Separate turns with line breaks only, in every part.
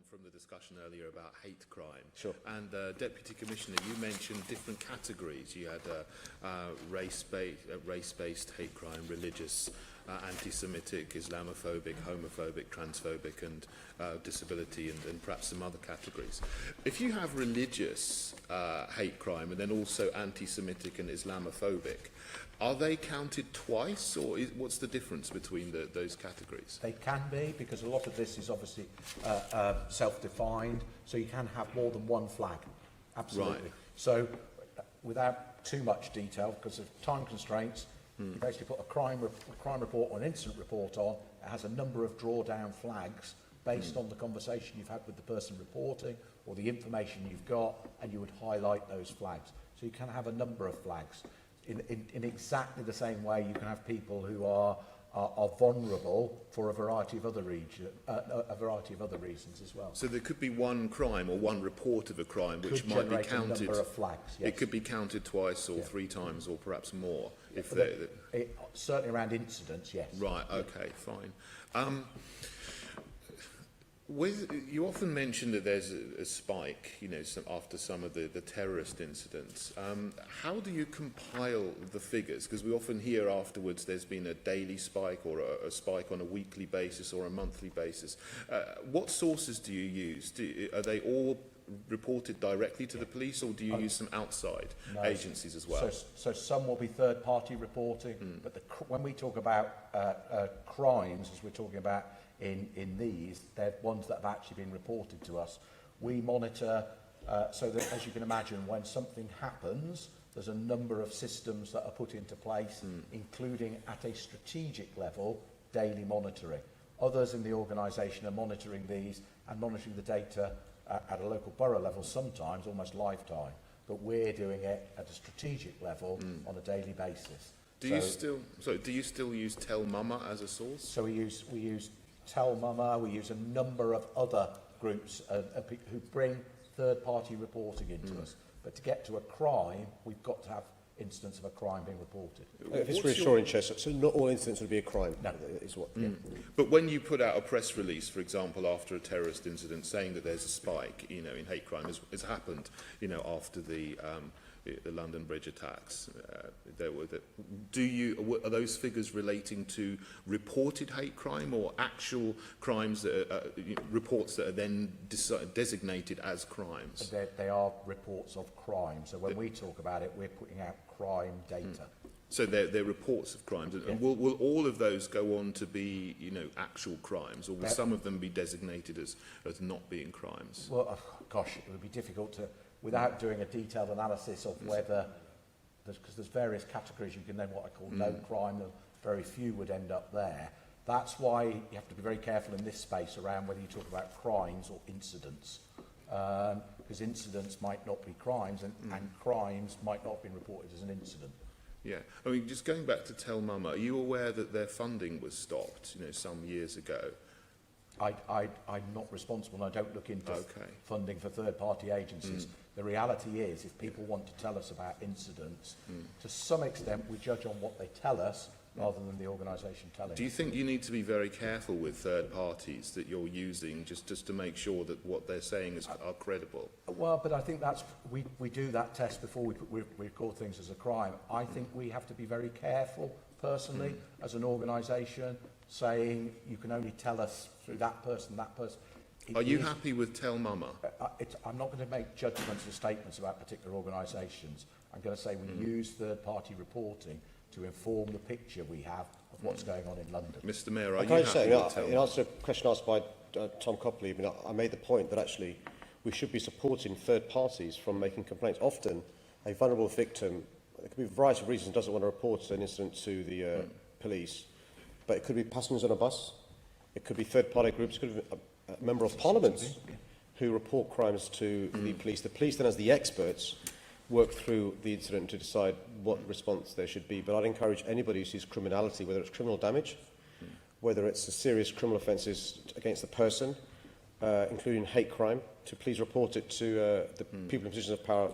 from the discussion earlier about hate crime.
Sure.
And Deputy Commissioner, you mentioned different categories. You had race-based hate crime, religious, anti-Semitic, Islamophobic, homophobic, transphobic, and disability, and perhaps some other categories. If you have religious hate crime and then also anti-Semitic and Islamophobic, are they counted twice, or what's the difference between those categories?
They can be, because a lot of this is obviously self-defined, so you can have more than one flag. Absolutely.
Right.
So, without too much detail, because of time constraints, you basically put a crime report or an incident report on. It has a number of drawdown flags based on the conversation you've had with the person reporting or the information you've got, and you would highlight those flags. So you can have a number of flags. In exactly the same way, you can have people who are vulnerable for a variety of other reasons as well.
So there could be one crime or one report of a crime which
Could
might be
generate
counted.
a number of flags, yes.
It could be counted twice or three times or perhaps more. If
Certainly around incidents, yes.
Right. Okay. Fine. You often mention that there's a spike, you know, after some of the terrorist incidents. How do you compile the figures? Because we often hear afterwards there's been a daily spike or a spike on a weekly basis or a monthly basis. What sources do you use? Are they all reported directly to the police, or do you use some outside agencies as well?
So some will be third-party reporting, but when we talk about crimes, as we're talking about in these, they're ones that have actually been reported to us. We monitor, so that, as you can imagine, when something happens, there's a number of systems that are put into place, including at a strategic level, daily monitoring. Others in the organisation are monitoring these and monitoring the data at a local borough level, sometimes almost lifetime. But we're doing it at a strategic level on a daily basis.
Do you still use Tell Mama as a source?
So we use Tell Mama, we use a number of other groups who bring third-party reporting into us. But to get to a crime, we've got to have incidents of a crime being reported.
If it's reassuring, Chair, so not all incidents would be a crime.
No.
Is what.
But when you put out a press release, for example, after a terrorist incident, saying that there's a spike, you know, in hate crime, as happened, you know, after the London Bridge attacks, are those figures relating to reported hate crime or actual crimes that reports that are then designated as crimes?
They are reports of crime. So when we talk about it, we're putting out crime data.
So they're reports of crimes, and will all of those go on to be, you know, actual crimes, or will some of them be designated as not being crimes?
Well, gosh, it would be difficult to, without doing a detailed analysis of whether, because there's various categories, you can then what I call no crime, and very few would end up there. That's why you have to be very careful in this space around whether you talk about crimes or incidents, because incidents might not be crimes, and crimes might not have been reported as an incident.
Yeah, I mean, just going back to Tell Mama, are you aware that their funding was stopped, you know, some years ago?
I'm not responsible, and I don't look into funding for third-party agencies. The reality is, if people want to tell us about incidents, to some extent we judge on what they tell us rather than the organisation telling us.
Do you think you need to be very careful with third parties that you're using just to make sure that what they're saying are credible?
Well, but I think that's, we do that test before we record things as a crime. I think we have to be very careful, personally, as an organisation, saying you can only tell us through that person, that person.
Are you happy with Tell Mama?
I'm not going to make judgments or statements about particular organisations. I'm going to say we use third-party reporting to inform the picture we have of what's going on in London.
Mr Mayor, are you happy with Tell Mama?
In answer to a question asked by Tom Copley, I mean, I made the point that actually we should be supporting third parties from making complaints. Often, a vulnerable victim, there could be a variety of reasons, doesn't want to report an incident to the police, but it could be passengers on a bus, it could be third-party groups, it could be a member of Parliament who report crimes to the police. The police then, as the experts, work through the incident to decide what response there should be. But I'd encourage anybody who sees criminality, whether it's criminal damage, whether it's a serious criminal offences against the person, including hate crime, to please report it to the people in positions of power,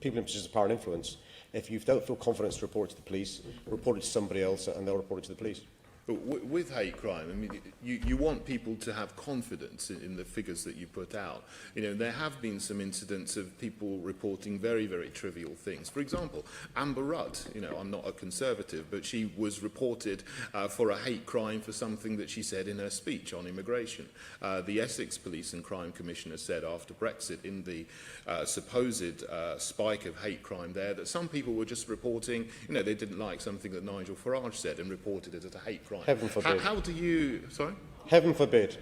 and influence. If you don't feel confident to report it to the police, report it to somebody else, and they'll report it to the police.
But with hate crime, I mean, you want people to have confidence in the figures that you put out. You know, there have been some incidents of people reporting very, very trivial things. For example, Amber Rudd, you know, I'm not a conservative, but she was reported for a hate crime for something that she said in her speech on immigration. The Essex Police and Crime Commissioner said after Brexit, in the supposed spike of hate crime there, that some people were just reporting, you know, they didn't like something that Nigel Farage said and reported it as a hate crime.
Heaven forbid.
How do you... Sorry?
Heaven forbid.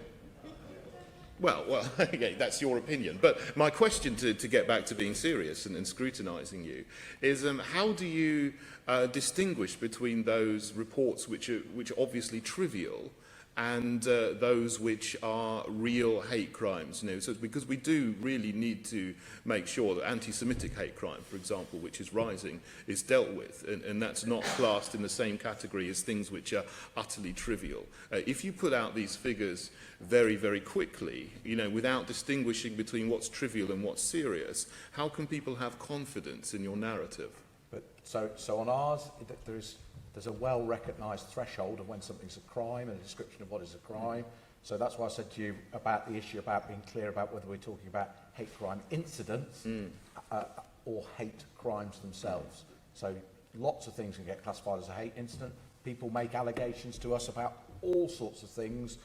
Well, okay, that's your opinion. But my question, to get back to being serious and scrutinising you, is how do you distinguish between those reports which are obviously trivial and those which are real hate crimes? You know, so because we do really need to make sure that anti-Semitic hate crime, for example, which is rising, is dealt with, and that's not classed in the same category as things which are utterly trivial. If you put out these figures very, very quickly, you know, without distinguishing between what's trivial and what's serious, how can people have confidence in your narrative?
But so on ours, there's a well-recognised threshold of when something's a crime and a description of what is a crime. So that's why I said to you about the issue about being clear about whether we're talking about hate crime incidents or hate crimes themselves. So lots of things can get classified as a hate incident. People make allegations to us about all sorts of things.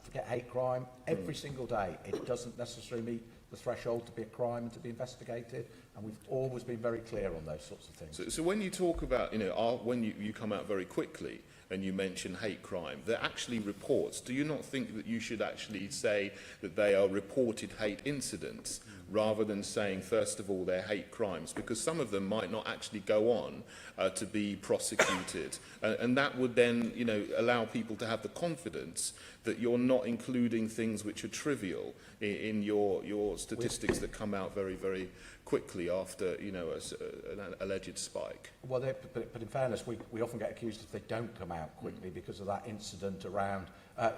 Forget hate crime every single day. It doesn't necessarily meet the threshold to be a crime and to be investigated, and we've always been very clear on those sorts of things.
So when you talk about, you know, when you come out very quickly and you mention hate crime, they're actually reports. Do you not think that you should actually say that they are reported hate incidents rather than saying, first of all, they're hate crimes? Because some of them might not actually go on to be prosecuted. And that would then, you know, allow people to have the confidence that you're not including things which are trivial in your statistics that come out very, very quickly after, you know, an alleged spike.
Well, but in fairness, we often get accused if they don't come out quickly because of that incident around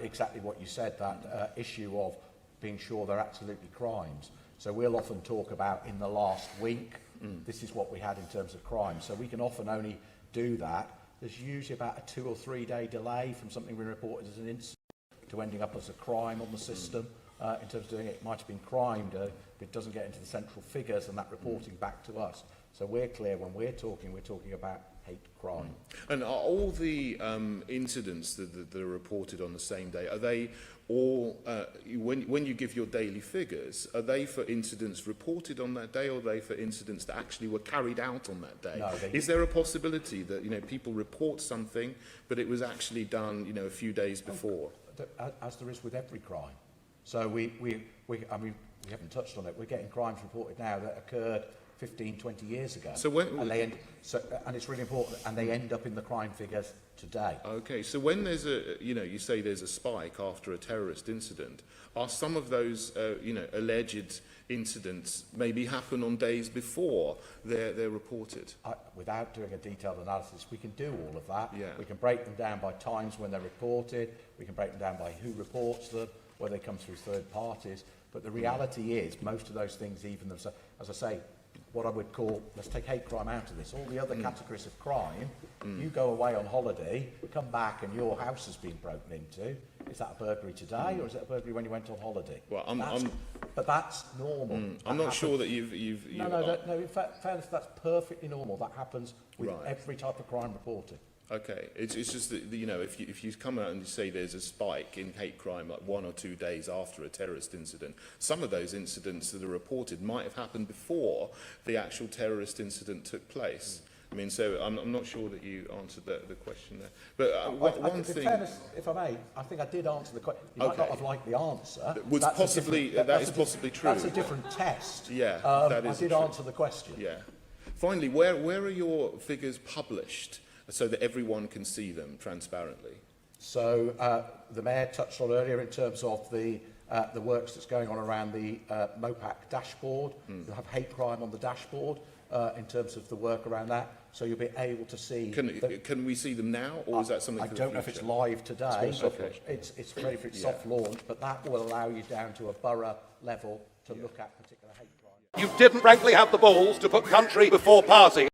exactly what you said, that issue of being sure they're absolutely crimes. So we'll often talk about in the last week, this is what we had in terms of crime. So we can often only do that. There's usually about a 2 or 3 day delay from something we reported as an incident to ending up as a crime on the system. In terms of doing it, it might have been crimed, but it doesn't get into the central figures and that reporting back to us. So we're clear when we're talking about hate crime.
And are all the incidents that are reported on the same day, are they all, when you give your daily figures, are they for incidents reported on that day, or are they for incidents that actually were carried out on that day?
No,
is there a possibility that, you know, people report something, but it was actually done, you know, a few days before?
As there is with every crime. So I mean, we haven't touched on it. We're getting crimes reported now that occurred 15, 20 years ago.
So when,
and it's really important, and they end up in the crime figures today.
Okay, so when there's a, you know, you say there's a spike after a terrorist incident, are some of those, you know, alleged incidents maybe happen on days before they're reported?
Without doing a detailed analysis, we can do all of that.
Yeah.
We can break them down by times when they're reported. We can break them down by who reports them, whether they come through third parties. But the reality is, most of those things, even themselves, as I say, what I would call, let's take hate crime out of this, all the other categories of crime, you go away on holiday, come back and your house has been broken into. Is that a burglary today, or is it a burglary when you went on holiday?
Well,
but that's normal.
I'm not sure that you've
No, in fairness, that's perfectly normal. That happens with
Right.
every type of crime reported.
Okay, it's just that, you know, if you come out and you say there's a spike in hate crime like 1 or 2 days after a terrorist incident, some of those incidents that are reported might have happened before the actual terrorist incident took place. I mean, so I'm not sure that you answered the question there. But one thing... In
fairness, if I may, I think I did answer the question. You might not have liked the answer.
That is possibly true.
That's a different test.
Yeah, that is
I did answer the question.
Yeah. Finally, where are your figures published so that everyone can see them transparently?
So the Mayor touched on earlier in terms of the works that's going on around the MOPAC dashboard. You'll have hate crime on the dashboard in terms of the work around that. So you'll be able to see...
Can we see them now, or is that something for the future?
I don't know if it's live today. It's ready for its soft launch, but that will allow you down to a borough level to look at particular hate crime.
You didn't frankly have the balls to put country before party.